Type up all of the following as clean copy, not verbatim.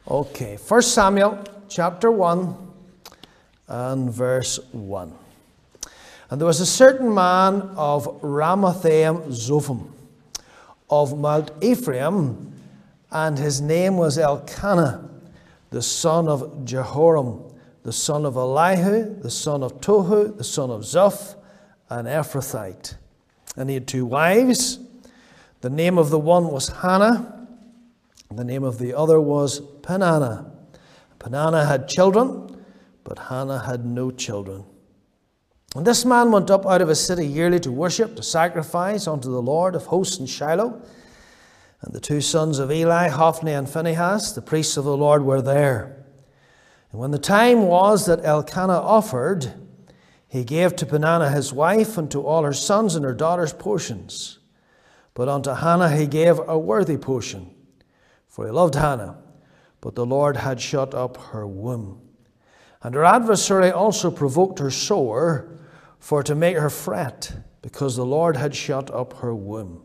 Okay, 1 Samuel chapter 1 and verse 1. And there was a certain man of Ramathaim Zophim, of Mount Ephraim, and his name was Elkanah, the son of Jehoram, the son of Elihu, the son of Tohu, the son of Zoph, an Ephrathite. And he had 2 wives. The name of the one was Hannah, and the name of the other was Peninnah. Peninnah had children, but Hannah had no children. And this man went up out of his city yearly to worship, to sacrifice unto the Lord of hosts in Shiloh. And the 2 sons of Eli, Hophni and Phinehas, the priests of the Lord, were there. And when the time was that Elkanah offered, he gave to Peninnah his wife and to all her sons and her daughters portions. But unto Hannah he gave a worthy portion, for he loved Hannah, but the Lord had shut up her womb. And her adversary also provoked her sore, for to make her fret, because the Lord had shut up her womb.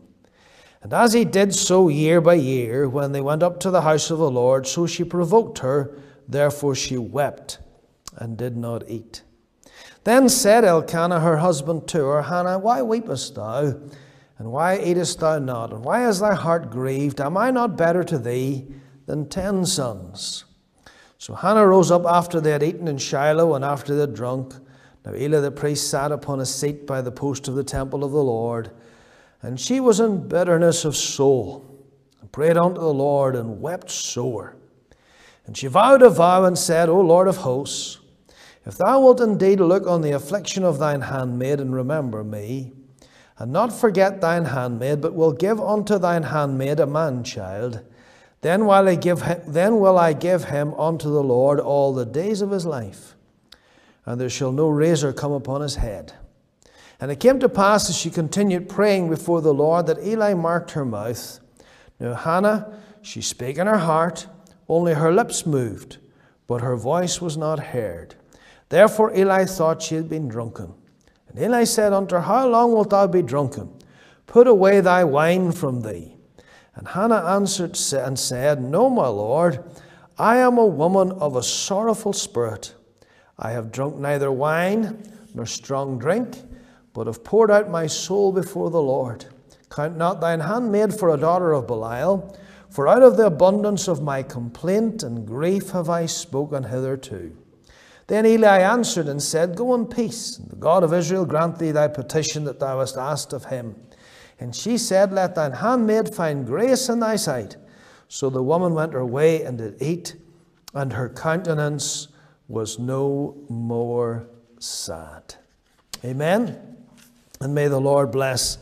And as he did so year by year, when they went up to the house of the Lord, so she provoked her, therefore she wept and did not eat. Then said Elkanah her husband to her, Hannah, why weepest thou? And why eatest thou not? And why is thy heart grieved? Am I not better to thee than 10 sons? So Hannah rose up after they had eaten in Shiloh, and after they had drunk. Now Eli the priest sat upon a seat by the post of the temple of the Lord, and she was in bitterness of soul, and prayed unto the Lord, and wept sore. And she vowed a vow, and said, O Lord of hosts, if thou wilt indeed look on the affliction of thine handmaid, and remember me, and not forget thine handmaid, but will give unto thine handmaid a man-child, then will I give him unto the Lord all the days of his life, and there shall no razor come upon his head. And it came to pass, as she continued praying before the Lord, that Eli marked her mouth. Now Hannah, she spake in her heart, only her lips moved, but her voice was not heard. Therefore Eli thought she had been drunken. And Eli said unto her, How long wilt thou be drunken? Put away thy wine from thee. And Hannah answered and said, No, my Lord, I am a woman of a sorrowful spirit. I have drunk neither wine nor strong drink, but have poured out my soul before the Lord. Count not thine handmaid for a daughter of Belial, for out of the abundance of my complaint and grief have I spoken hitherto. Then Eli answered and said, Go in peace, and the God of Israel grant thee thy petition that thou hast asked of him. And she said, Let thine handmaid find grace in thy sight. So the woman went her way and did eat, and her countenance was no more sad. Amen. And may the Lord bless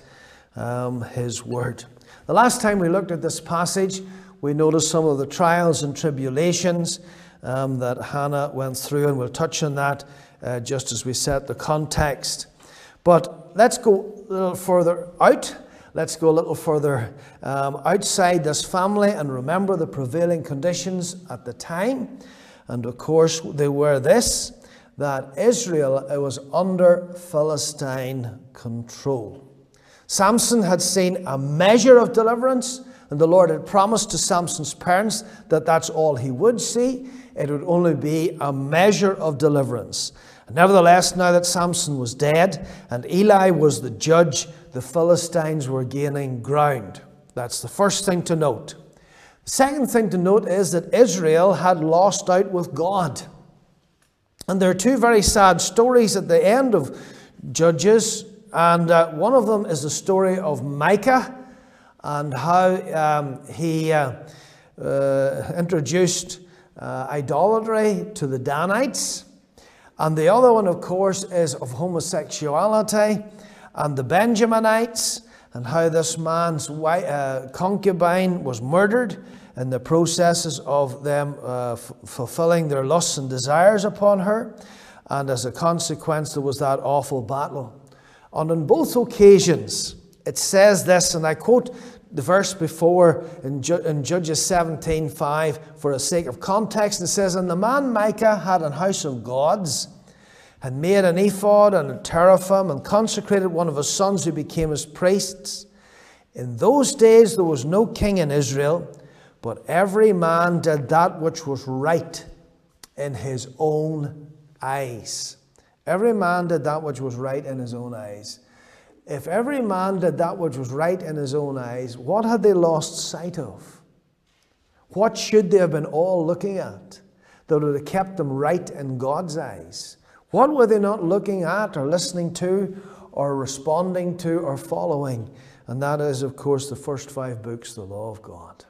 his word. The last time we looked at this passage, we noticed some of the trials and tribulations that Hannah went through, and we'll touch on that just as we set the context. But let's go a little further out. Let's go a little further outside this family and remember the prevailing conditions at the time. And of course, they were this, that Israel was under Philistine control. Samson had seen a measure of deliverance, and the Lord had promised to Samson's parents that that's all he would see. It would only be a measure of deliverance. Nevertheless, now that Samson was dead and Eli was the judge, the Philistines were gaining ground. That's the first thing to note. The second thing to note is that Israel had lost out with God. And there are 2 very sad stories at the end of Judges, and one of them is the story of Micah and how he introduced idolatry to the Danites. And the other one, of course, is of homosexuality and the Benjaminites, and how this man's concubine was murdered in the processes of them fulfilling their lusts and desires upon her. And as a consequence, there was that awful battle. And on both occasions, it says this, and I quote the verse before in Judges 17:5 for the sake of context. It says, And the man Micah had an house of gods, and made an ephod and a teraphim, and consecrated one of his sons who became his priests. In those days there was no king in Israel, but every man did that which was right in his own eyes. Every man did that which was right in his own eyes. If every man did that which was right in his own eyes, what had they lost sight of? What should they have been all looking at that would have kept them right in God's eyes? What were they not looking at or listening to or responding to or following? And that is, of course, the first 5 books, the law of God.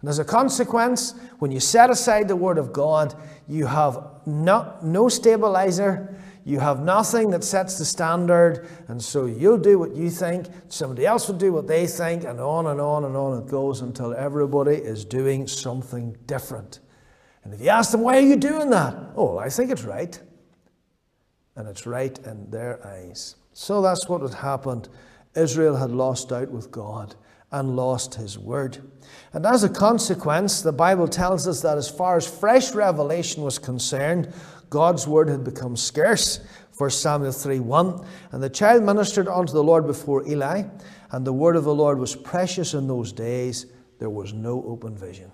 And as a consequence, when you set aside the Word of God, you have no stabilizer, you have nothing that sets the standard, and so you'll do what you think, somebody else will do what they think, and on and on and on it goes until everybody is doing something different. And if you ask them, why are you doing that? Oh, I think it's right. And it's right in their eyes. So that's what had happened. Israel had lost out with God and lost His Word. And as a consequence, the Bible tells us that as far as fresh revelation was concerned, God's Word had become scarce. 1 Samuel 3:1. And the child ministered unto the Lord before Eli, and the word of the Lord was precious in those days. There was no open vision.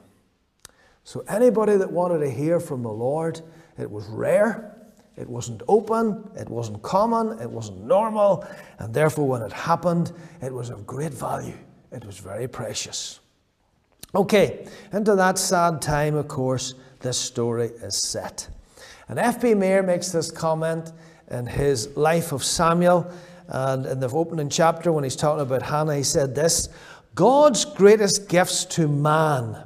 So anybody that wanted to hear from the Lord, it was rare, it wasn't open, it wasn't common, it wasn't normal, and therefore when it happened, it was of great value. It was very precious. Okay, into that sad time, of course, this story is set. And F.B. Meyer makes this comment in his Life of Samuel, and in the opening chapter when he's talking about Hannah, he said this: God's greatest gifts to man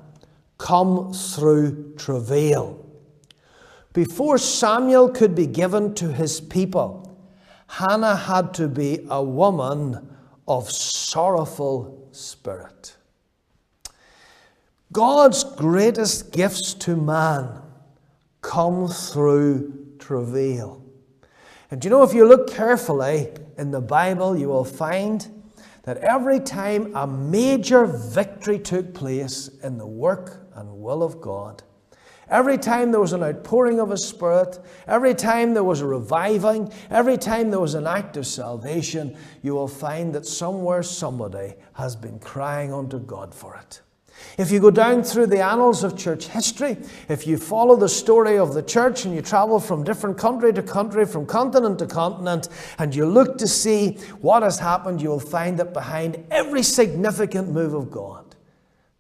come through travail. Before Samuel could be given to his people, Hannah had to be a woman of sorrowful spirit. God's greatest gifts to man come through travail. And you know, if you look carefully in the Bible, you will find that every time a major victory took place in the work and will of God, every time there was an outpouring of His Spirit, every time there was a reviving, every time there was an act of salvation, you will find that somewhere somebody has been crying unto God for it. If you go down through the annals of church history, if you follow the story of the church and you travel from different country to country, from continent to continent, and you look to see what has happened, you will find that behind every significant move of God,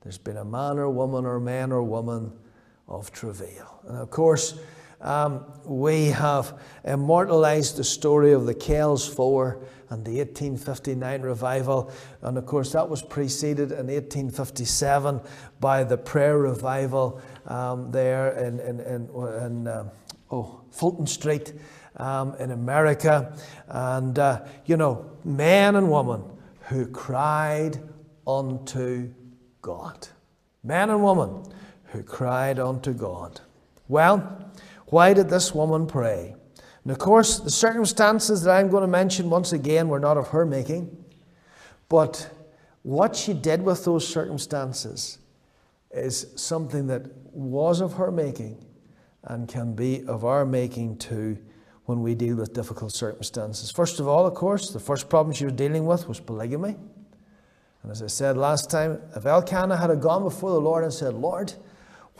there's been a man or woman or man or woman of travail. And of course, we have immortalized the story of the Kells Four and the 1859 revival. And of course, that was preceded in 1857 by the prayer revival there in Fulton Street in America. And, men and women who cried unto God. Men and women who cried unto God. Well, why did this woman pray? And of course, the circumstances that I'm going to mention once again were not of her making. But what she did with those circumstances is something that was of her making and can be of our making too when we deal with difficult circumstances. First of all, of course, the first problem she was dealing with was polygamy. And as I said last time, if Elkanah had gone before the Lord and said, Lord,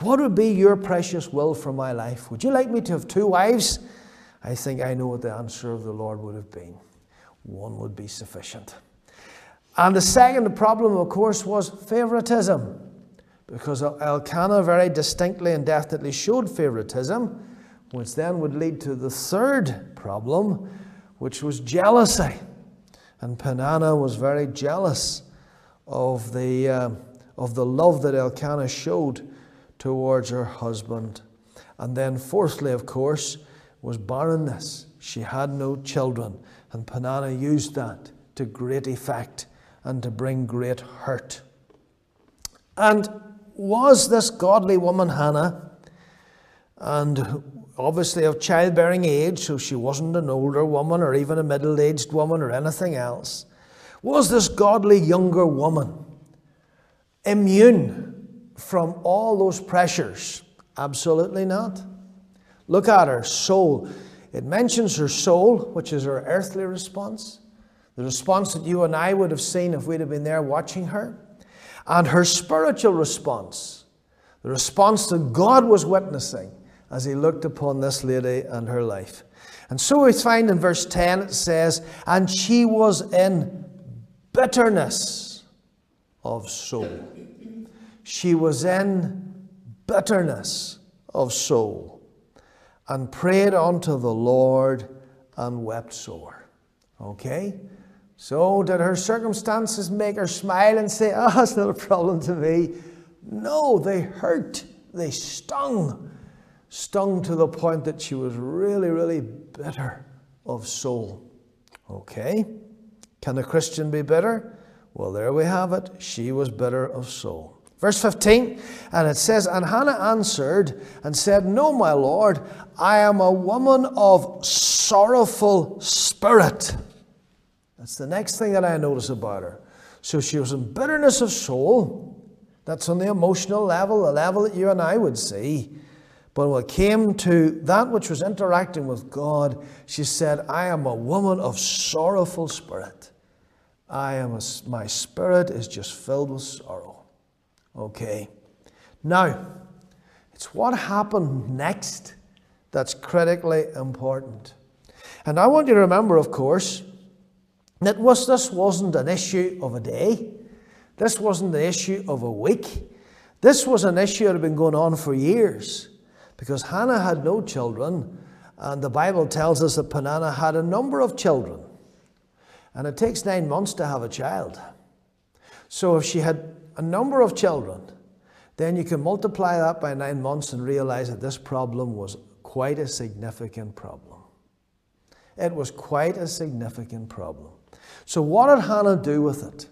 what would be your precious will for my life? Would you like me to have 2 wives? I think I know what the answer of the Lord would have been. 1 would be sufficient. And the second problem, of course, was favoritism. Because Elkanah very distinctly and definitely showed favoritism, which then would lead to the third problem, which was jealousy. And Peninnah was very jealous of the love that Elkanah showed towards her husband. And then fourthly, of course, was barrenness. She had no children, and Peninnah used that to great effect and to bring great hurt. And was this godly woman Hannah, and obviously of childbearing age, so she wasn't an older woman or even a middle-aged woman or anything else, was this godly younger woman immune from all those pressures? Absolutely not. Look at her soul. It mentions her soul, which is her earthly response, the response that you and I would have seen if we'd have been there watching her. and her spiritual response, the response that God was witnessing as he looked upon this lady and her life. And so we find in verse 10 it says, and she was in bitterness of soul. She was in bitterness of soul, and prayed unto the Lord and wept sore. Okay? So did her circumstances make her smile and say, oh, it's not a problem to me? No, they hurt. They stung. Stung to the point that she was really, really bitter of soul. Okay? Can a Christian be bitter? Well, there we have it. She was bitter of soul. Verse 15, and it says, and Hannah answered and said, no, my Lord, I am a woman of sorrowful spirit. That's the next thing that I notice about her. So she was in bitterness of soul. That's on the emotional level, the level that you and I would see. But when it came to that which was interacting with God, she said, I am a woman of sorrowful spirit. My spirit is just filled with sorrow. Okay. Now, it's what happened next that's critically important. And I want you to remember, of course, that this wasn't an issue of a day. This wasn't the issue of a week. This was an issue that had been going on for years, because Hannah had no children, and the Bible tells us that Peninnah had a number of children. And it takes 9 months to have a child. So if she had a number of children, then you can multiply that by 9 months and realize that this problem was quite a significant problem. It was quite a significant problem. So what did Hannah do with it?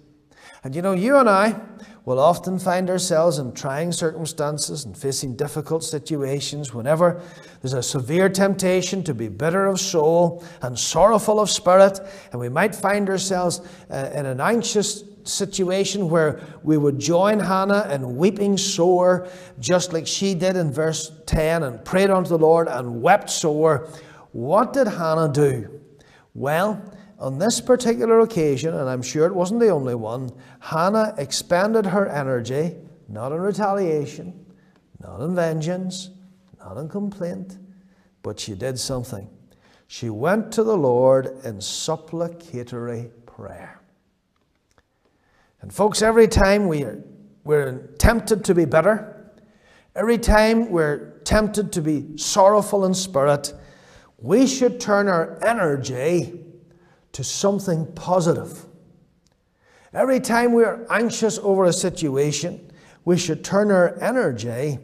And you know, you and I will often find ourselves in trying circumstances and facing difficult situations whenever there's a severe temptation to be bitter of soul and sorrowful of spirit, and we might find ourselves in an anxious situation where we would join Hannah in weeping sore, just like she did in verse 10, and prayed unto the Lord and wept sore. What did Hannah do? Well, on this particular occasion, and I'm sure it wasn't the only one, Hannah expended her energy, not in retaliation, not in vengeance, not in complaint, but she did something. She went to the Lord in supplicatory prayer. And folks, every time we're tempted to be bitter, every time we're tempted to be sorrowful in spirit, we should turn our energy to something positive. Every time we are anxious over a situation, we should turn our energy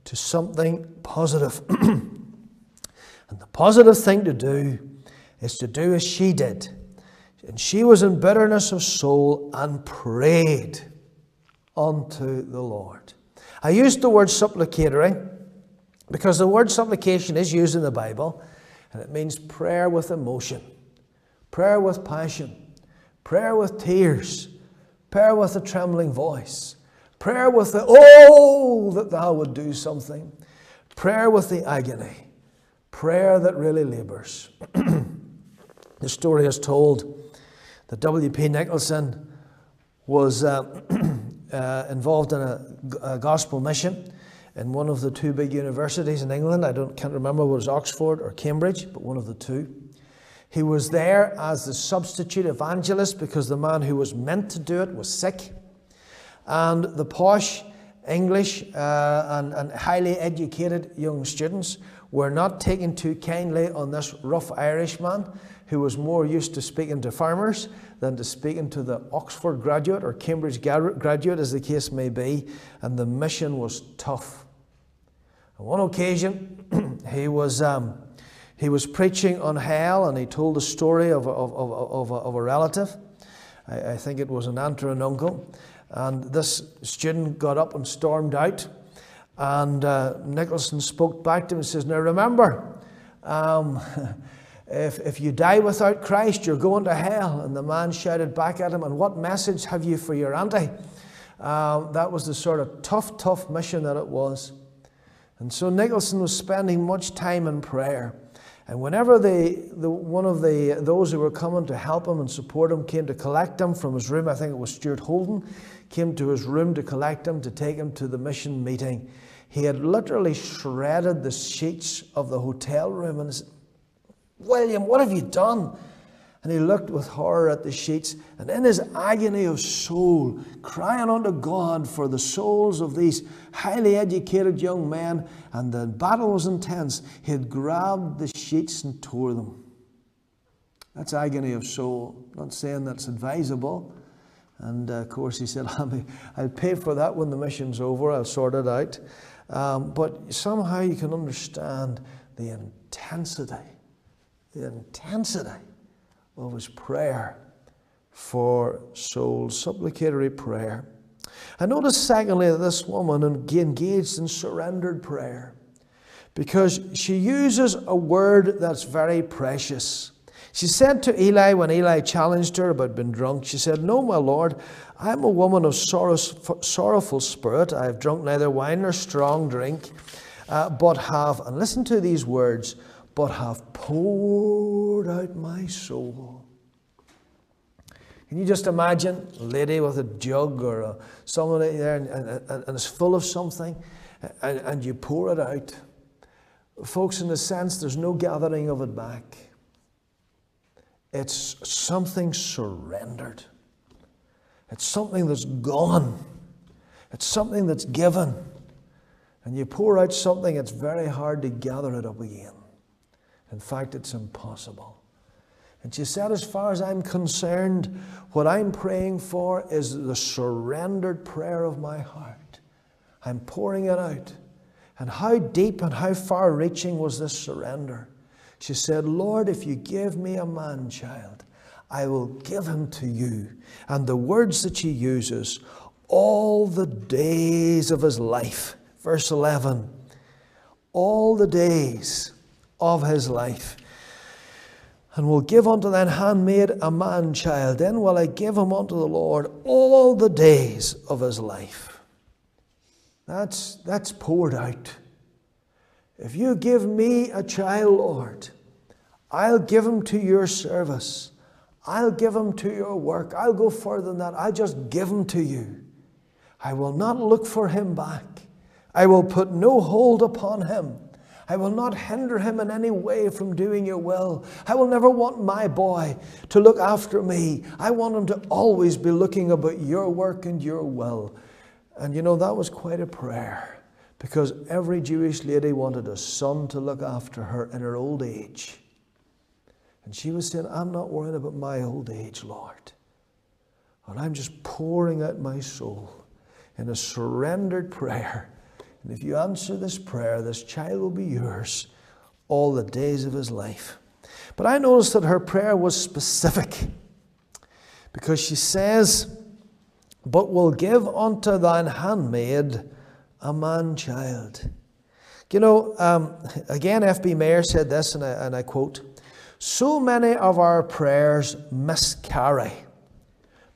to something positive. And the positive thing to do is to do as she did. And she was in bitterness of soul and prayed unto the Lord. I used the word supplicatory because the word supplication is used in the Bible, and it means prayer with emotion, prayer with passion, prayer with tears, prayer with a trembling voice, prayer with the, oh, that thou would do something, prayer with the agony, prayer that really labors. The story is told that W.P. Nicholson was involved in a gospel mission in one of the two big universities in England. Can't remember whether it was Oxford or Cambridge, but one of the two. He was there as the substitute evangelist because the man who was meant to do it was sick. And the posh English and highly educated young students were not taken too kindly on this rough Irishman who was more used to speaking to farmers than to speaking to the Oxford graduate or Cambridge graduate, as the case may be, and the mission was tough. On one occasion, he was preaching on hell, and he told the story of a relative. I think it was an aunt or an uncle, and this student got up and stormed out, and Nicholson spoke back to him and says, now remember, if you die without Christ, you're going to hell. And the man shouted back at him, and what message have you for your auntie? That was the sort of tough mission that it was. And so Nicholson was spending much time in prayer. And whenever those who were coming to help him and support him came to collect him from his room, I think it was Stuart Holden, came to his room to collect him, to take him to the mission meeting, he had literally shredded the sheets of the hotel room and said, "William, what have you done?" And he looked with horror at the sheets, and in his agony of soul, crying unto God for the souls of these highly educated young men, and the battle was intense, he had grabbed the sheets and tore them. That's agony of soul. Not saying that's advisable. And of course he said, "I'll pay for that when the mission's over, I'll sort it out." But somehow you can understand the intensity of his prayer for souls, supplicatory prayer. I notice secondly that this woman engaged in surrendered prayer, because she uses a word that's very precious. She said to Eli, when Eli challenged her about being drunk, she said, "No, my Lord, I am a woman of sorrowful spirit. I have drunk neither wine nor strong drink, but have," and listen to these words, "but have poured out my soul." Can you just imagine a lady with a jug or someone there and it's full of something and you pour it out? Folks, in a sense, there's no gathering of it back. It's something surrendered. It's something that's gone. It's something that's given. And you pour out something, it's very hard to gather it up again. In fact, it's impossible. And she said, as far as I'm concerned, what I'm praying for is the surrendered prayer of my heart. I'm pouring it out. And how deep and how far-reaching was this surrender? She said, "Lord, if you give me a man-child, I will give him to you." And the words that she uses, all the days of his life. Verse 11, all the days of his life. "And will give unto thine handmaid a man-child. Then will I give him unto the Lord all the days of his life." That's poured out. If you give me a child, Lord, I'll give him to your service. I'll give him to your work. I'll go further than that. I'll just give him to you. I will not look for him back. I will put no hold upon him. I will not hinder him in any way from doing your will. I will never want my boy to look after me. I want him to always be looking about your work and your will. And you know, that was quite a prayer, because every Jewish lady wanted a son to look after her in her old age. And she was saying, "I'm not worried about my old age, Lord. And I'm just pouring out my soul in a surrendered prayer. And if you answer this prayer, this child will be yours all the days of his life." But I noticed that her prayer was specific, because she says, "But will give unto thine handmaid a man-child." You know, again, F.B. Mayer said this, and I quote, "So many of our prayers miscarry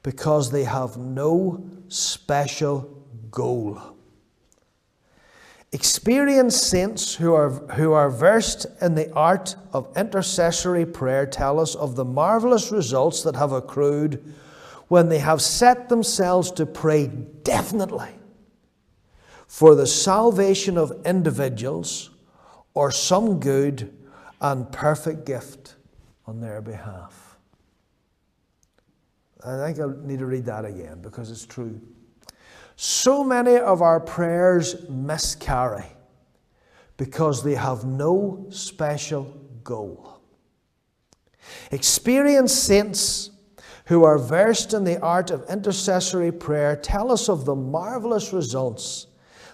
because they have no special goal." Experienced saints who are versed in the art of intercessory prayer tell us of the marvelous results that have accrued when they have set themselves to pray definitely for the salvation of individuals or some good and perfect gift on their behalf. I think I need to read that again, because it's true. So many of our prayers miscarry because they have no special goal. Experienced saints who are versed in the art of intercessory prayer tell us of the marvelous results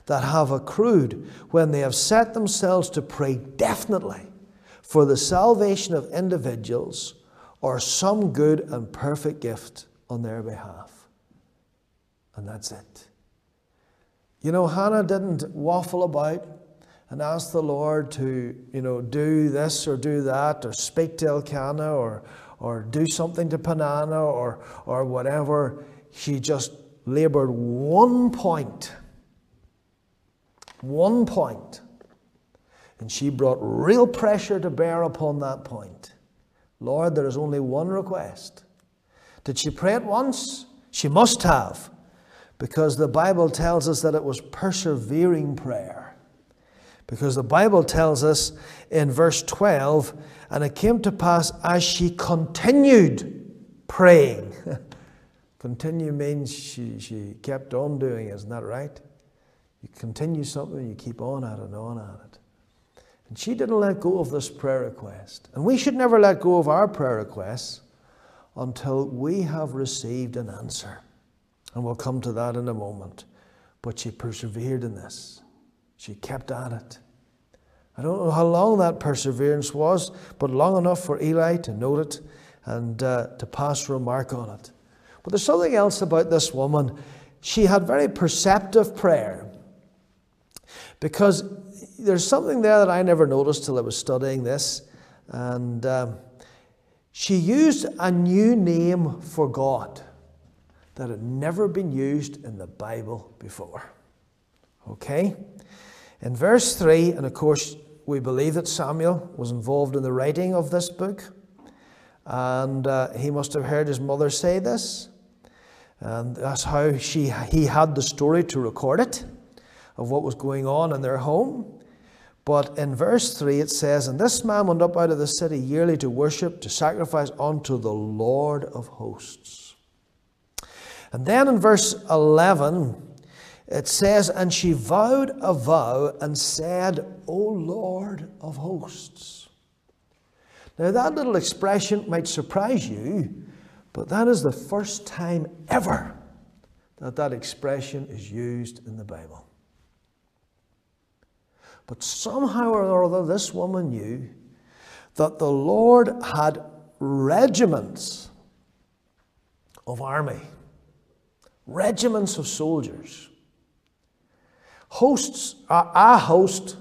that have accrued when they have set themselves to pray definitely for the salvation of individuals or some good and perfect gift on their behalf. And that's it. You know, Hannah didn't waffle about and ask the Lord to, do this or do that, or speak to Elkanah, or do something to Peninnah, or whatever. She just labored one point. One point And she brought real pressure to bear upon that point. Lord, there is only one request. Did she pray it once? She must have, because the Bible tells us that it was persevering prayer. Because the Bible tells us in verse 12, and it came to pass as she continued praying. Continue means she kept on doing it, isn't that right? You continue something, you keep on at it and on at it. And she didn't let go of this prayer request. And we should never let go of our prayer requests until we have received an answer. And we'll come to that in a moment. But she persevered in this. She kept at it. I don't know how long that perseverance was, but long enough for Eli to note it and to pass remark on it. But there's something else about this woman. She had very perceptive prayer. Because there's something there that I never noticed till I was studying this. And she used a new name for God that had never been used in the Bible before. Okay? In verse 3, and of course we believe that Samuel was involved in the writing of this book. And he must have heard his mother say this. And that's how he had the story to record it, of what was going on in their home. But in verse 3 it says, and this man went up out of the city yearly to worship, to sacrifice unto the Lord of hosts. And then in verse 11 it says, and she vowed a vow and said, O Lord of hosts. Now that little expression might surprise you, but that is the first time ever that that expression is used in the Bible. But somehow or other, this woman knew that the Lord had regiments of army, regiments of soldiers. Hosts, a host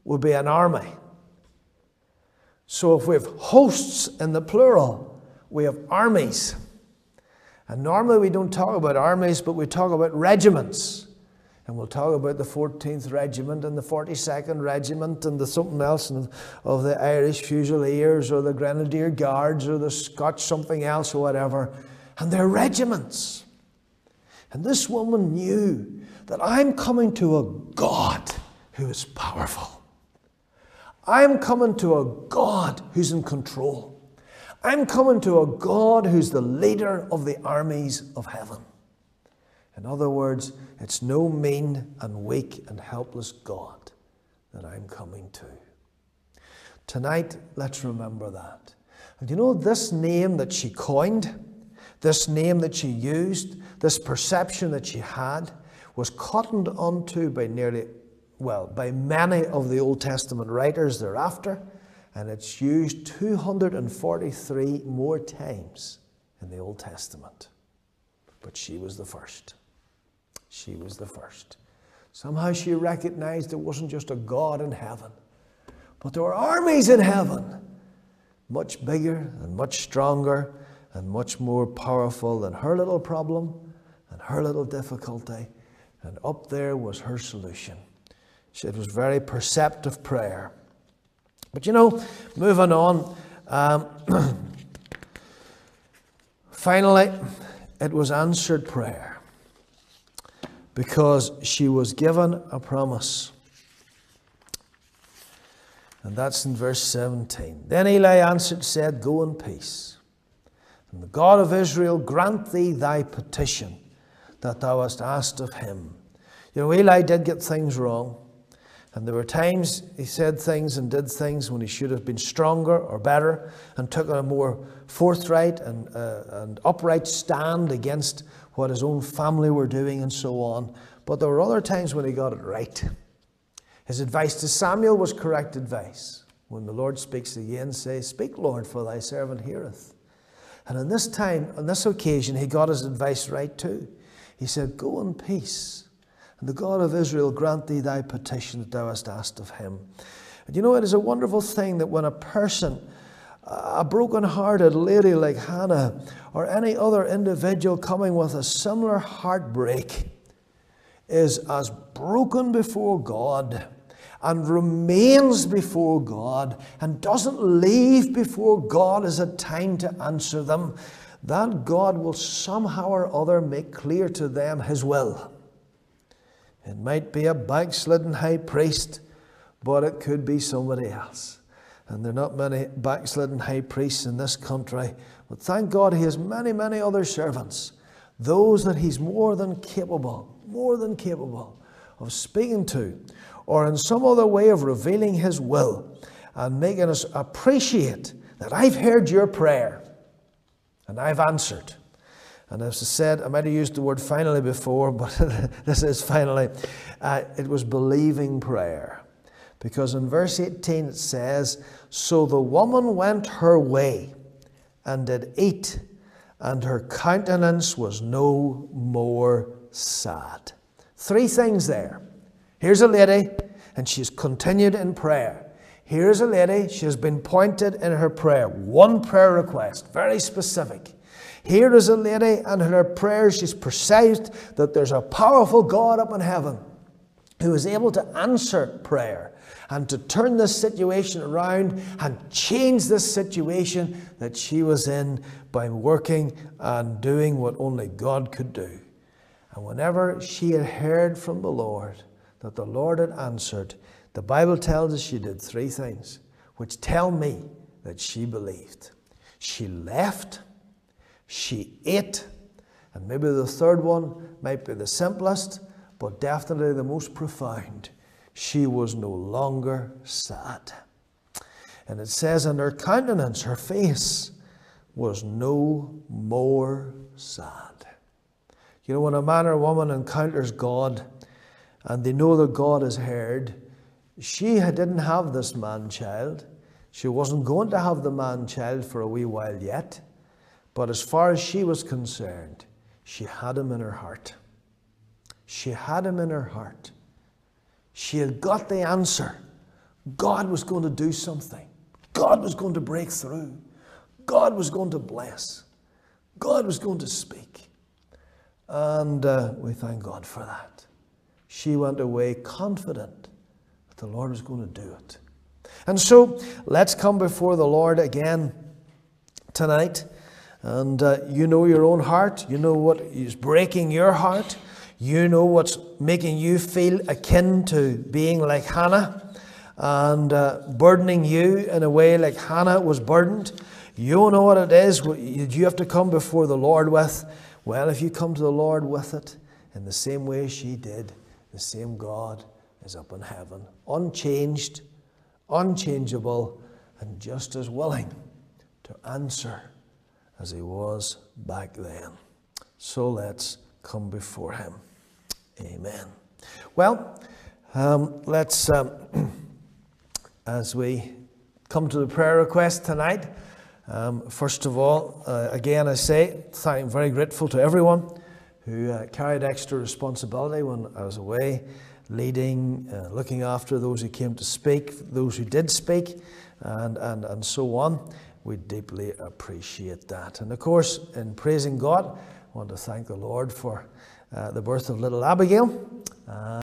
would be an army. So if we have hosts in the plural, we have armies. And normally we don't talk about armies, but we talk about regiments. And we'll talk about the 14th Regiment and the 42nd Regiment and the something else of the Irish Fusiliers or the Grenadier Guards or the Scotch something else or whatever. And they're regiments. And this woman knew that I'm coming to a God who is powerful. I'm coming to a God who's in control. I'm coming to a God who's the leader of the armies of heaven. In other words, it's no mean and weak and helpless God that I'm coming to. Tonight, let's remember that. And you know, this name that she coined, this name that she used, this perception that she had, was cottoned onto by by many of the Old Testament writers thereafter, and it's used 243 more times in the Old Testament. But she was the first. She was the first. Somehow she recognized there wasn't just a God in heaven, but there were armies in heaven, much bigger and much stronger and much more powerful than her little problem and her little difficulty. And up there was her solution. It was very perceptive prayer. But you know, moving on, finally, it was answered prayer because she was given a promise. And that's in verse 17. Then Eli answered, said, go in peace. And the God of Israel grant thee thy petition that thou hast asked of him. You know, Eli did get things wrong. And there were times he said things and did things when he should have been stronger or better and took a more forthright and upright stand against what his own family were doing and so on. But there were other times when he got it right. His advice to Samuel was correct advice. When the Lord speaks again, say, speak, Lord, for thy servant heareth. And on this time, on this occasion, he got his advice right too. He said, go in peace. And the God of Israel grant thee thy petition that thou hast asked of him. And you know, it is a wonderful thing that when a person, a broken-hearted lady like Hannah, or any other individual coming with a similar heartbreak, is as broken before God and remains before God and doesn't leave before God as a time to answer them, that God will somehow or other make clear to them his will. It might be a backslidden high priest, but it could be somebody else. And there are not many backslidden high priests in this country, but thank God he has many, many other servants, those that he's more than capable of speaking to, or in some other way of revealing his will and making us appreciate that I've heard your prayer and I've answered. And as I said, I might have used the word finally before, but this is finally. It was believing prayer. Because in verse 18 it says, so the woman went her way and did eat, and her countenance was no more sad. 3 things there. Here's a lady, and she's continued in prayer. Here's a lady, she has been pointed in her prayer. One prayer request, very specific. Here is a lady, and in her prayer she's perceived that there's a powerful God up in heaven who is able to answer prayer and to turn this situation around and change this situation that she was in by working and doing what only God could do. And whenever she had heard from the Lord that the Lord had answered, the Bible tells us she did 3 things, which tell me that she believed. She left, she ate, and maybe the third one might be the simplest, but definitely the most profound. She was no longer sad. And it says, in her countenance, her face was no more sad. You know, when a man or woman encounters God and they know that God has heard, she didn't have this man-child. She wasn't going to have the man-child for a wee while yet. But as far as she was concerned, she had him in her heart. She had him in her heart. She had got the answer. God was going to do something. God was going to break through. God was going to bless. God was going to speak. And we thank God for that. She went away confident that the Lord was going to do it. And so let's come before the Lord again tonight. And you know your own heart. You know what is breaking your heart. You know what's making you feel akin to being like Hannah and burdening you in a way like Hannah was burdened. You know what it is you have to come before the Lord with. Well, if you come to the Lord with it in the same way she did, the same God is up in heaven, unchanged, unchangeable, and just as willing to answer as he was back then. So let's come before him. Amen. Well, let's, as we come to the prayer request tonight, first of all, again I say, I'm very grateful to everyone who carried extra responsibility when I was away, leading, looking after those who came to speak, those who did speak, and so on. We deeply appreciate that. And of course, in praising God, I want to thank the Lord for the birth of little Abigail.